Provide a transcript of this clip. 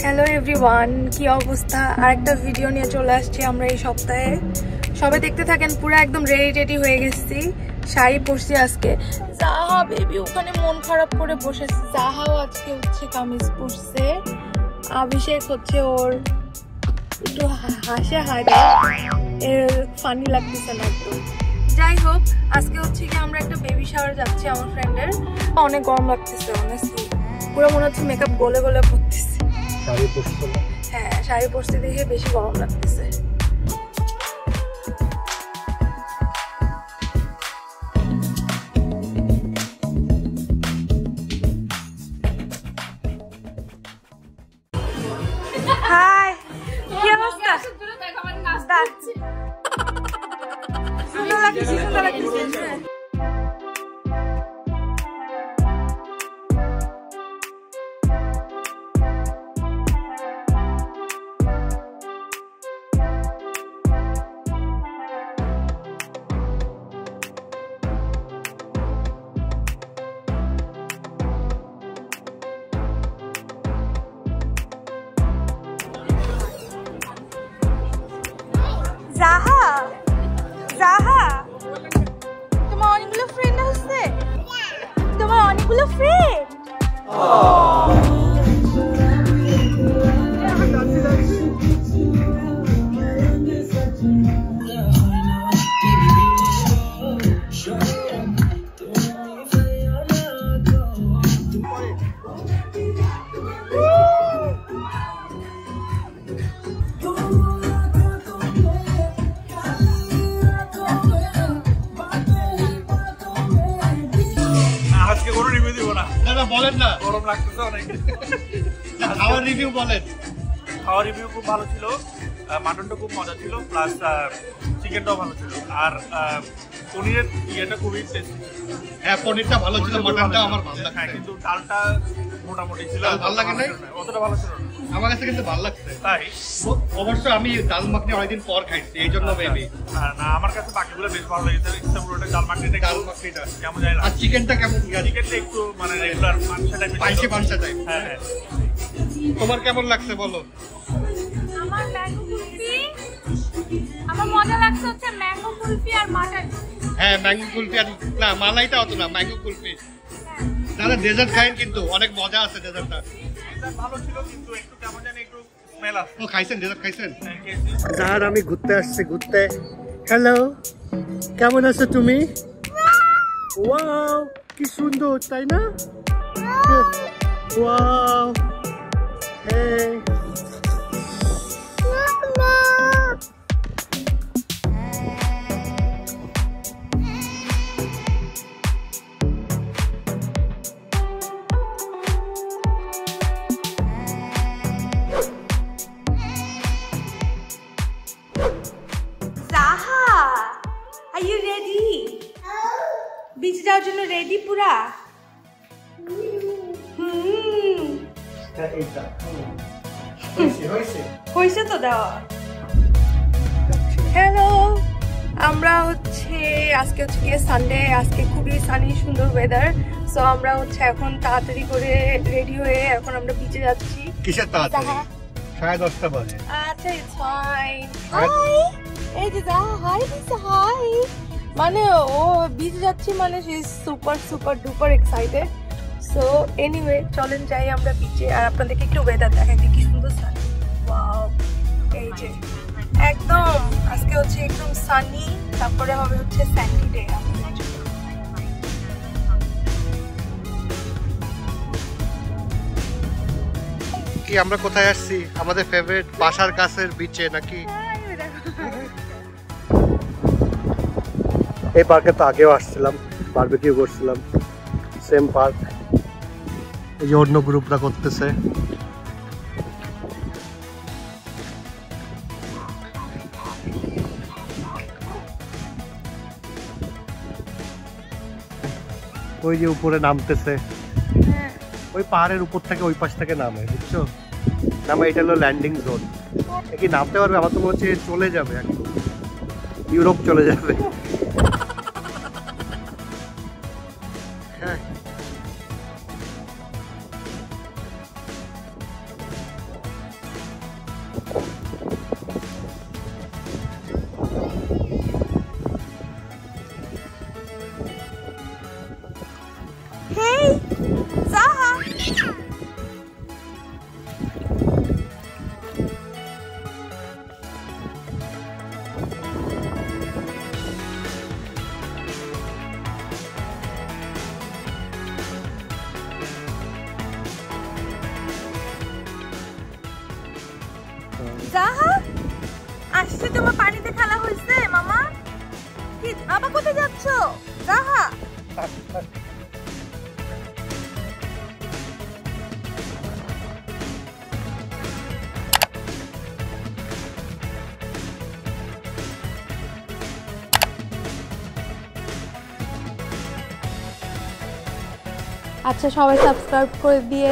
Hello everyone, কি অবস্থা? আরেকটা ভিডিও নিয়ে চলে আসছি আমরা এই সপ্তাহে। সবাই দেখতে থাকেন, পুরো একদম রেডি হয়ে গেছি। শাড়ি পরছি আজকে। জাহা বেবি ওখানে মন খারাপ করে বসেছে। জাহাও আজকে হচ্ছে কামিজ পরছে। অভিষেক হচ্ছে ওর একটু হাসে হাগে, এর ফানি লাগতেছে না একটু। যাই হোক, আজকে হচ্ছে কি আমরা একটা বেবি শাওয়ার যাচ্ছি আমার ফ্রেন্ডের। অনেক গরম লাগতেছে অনেস্টলি, পুরো মনে হচ্ছে মেকআপ গলে গলে পড়তেছে। হ্যাঁ, শাড়ি পরতে দেখে বেশি গরম লাগতেছে। হাই, কি অবস্থা? সুন্দর লাগতেছে, সুন্দর লাগতেছে। জাহা, জাহা, তোমার অনেকগুলো ফ্রেন্ড আছে? তোমার অনেকগুলো ফ্রেন্ড? আজকে কোনো রিভিউ দিব না। না বলেন না, গরম লাগতেছে অনেক। খাওয়ার রিভিউ বলেন। খাওয়ার রিভিউ খুব ভালো ছিল, মাটনটা খুব মজা ছিল, প্লাস চিকেনটাও ভালো ছিল, আর পনিরের ইয়েটা খুবই টেস্টি। হ্যাঁ, পনিরটা ভালো ছিল, মাটনটা আমার ভালো লাগছে। হ্যাঁ, কিন্তু ডালটা মোটামুটি ছিল। ভালো লাগে নাই? অতটা ভালো ছিল না আমার কাছে, কিন্তু ভালো লাগছে। তাই অবশ্য আমি ডাল মাখনি অনেকদিন পর খাইছি, এই জন্য মেবি। না, আমার কাছে বাকিগুলো বেশ ভালো লেগেছে। ইস্তাম্বুলের ডাল মাখনিটা কেমন যায় না। আর চিকেনটা কেমন? চিকেনটা একটু মানে রেগুলার মাংস টাইপের, পাঞ্চে টাইপ। হ্যাঁ হ্যাঁ। তোমার কেমন লাগছে বলো? আমার ম্যাঙ্গো কুলফি, আমার মজা লাগছে হচ্ছে ম্যাঙ্গো কুলফি আর মাটন। হ্যাঁ, ম্যাঙ্গো কুলফি আর না, মালাইটা অত না, ম্যাঙ্গো কুলফি। দাদা ডেজার্ট খাইন, কিন্তু অনেক মজা আছে ডেজার্টটা। ভালো ছিল, কিন্তু একটু কেমন জানি একটু স্মেল আছে। ও খাইছেন, ডেজার্ট খাইছেন? যার আমি ঘুরতে আসছি, ঘুরতে। হ্যালো, কেমন আছো তুমি? ওয়াও, কি সুন্দর, তাই না? Wow, hey. জাহা, are you ready? বিচে যাওয়ার জন্য রেডি পুরা? হয়েছে তো দেওয়া। হ্যালো, আমরা হচ্ছে আজকে হচ্ছে গিয়ে সানডে, আজকে খুবই সানি সুন্দর ওয়েদার। সো আমরা হচ্ছে এখন তাড়াতাড়ি করে রেডি হয়ে এখন আমরা বিচে যাচ্ছি। কিসের তাড়াতাড়ি? 10:30 বাজে। আচ্ছা, ইটস ফাইন। হাই, এই যে জাহা, হাই দিছে, হাই। মানে ও বিচে যাচ্ছি মানে she is super super duper excited. So anyway, চলেন যাই আমরা বিচে, আর আপনাদেরকে একটু ওয়েদার দেখাই কি সুন্দর সানি। ওয়াও, এই যে একদম আজকে হচ্ছে একদম সানি, তারপরে হবে হচ্ছে স্যান্ডি ডে। কি আমরা কোথায় আসছি? আমাদের ফেভারিট বাসার কাছের বিচে নাকি? এই পার্কে তো আগেও আসছিলাম, বারবিকিউ করছিলাম, সেম পার্ক। এই যে অন্য গ্রুপরা করতেছে। ওই যে উপরে নামতেছে, ওই পাহাড়ের উপর থেকে ওই পাশ থেকে নামে, বুঝছো? নামে, এটা হলো ল্যান্ডিং জোন। কি নামতে পারবে? আমার তো মনে হচ্ছে চলে যাবে, একদম ইউরোপ চলে যাবে। হেই জাহা, জাহা আসছে, তোমার পানিতে খেলা হয়েছে মামা? কি আবার কোথায় যাচ্ছ জাহা? আচ্ছা সবাই সাবস্ক্রাইব করে দিয়ে